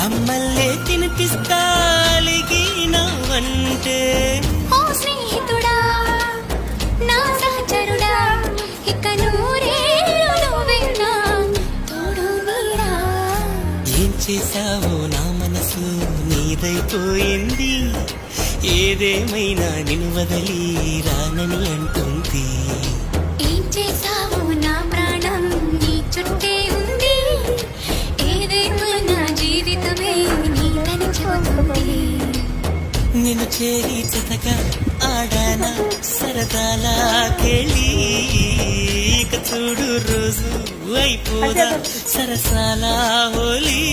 అమ్మల్లే తినిపిస్తాలిగి నవ్వంటే ఓ స్నేహితుడా నా సహచరుడా ఇక నూరేళ్ళు నువ్వేనా తోడు నీడా. ఏం చేశావో నా మనసు నీదైపోయింది, ఏదేమైనా నిన్ను వదలి రానని అంటుంది. ఏం చేసావు నా ప్రాణం నీ చుట్టే ఉంది, ఏదేమైనా జీవితమే నీదని చెబుతుంది. నిన్ను చేరి జతగా ఆడానా సరదాలా కేళి, ఇక చూడు రోజు అయిపోదా సరసాల హోలీ.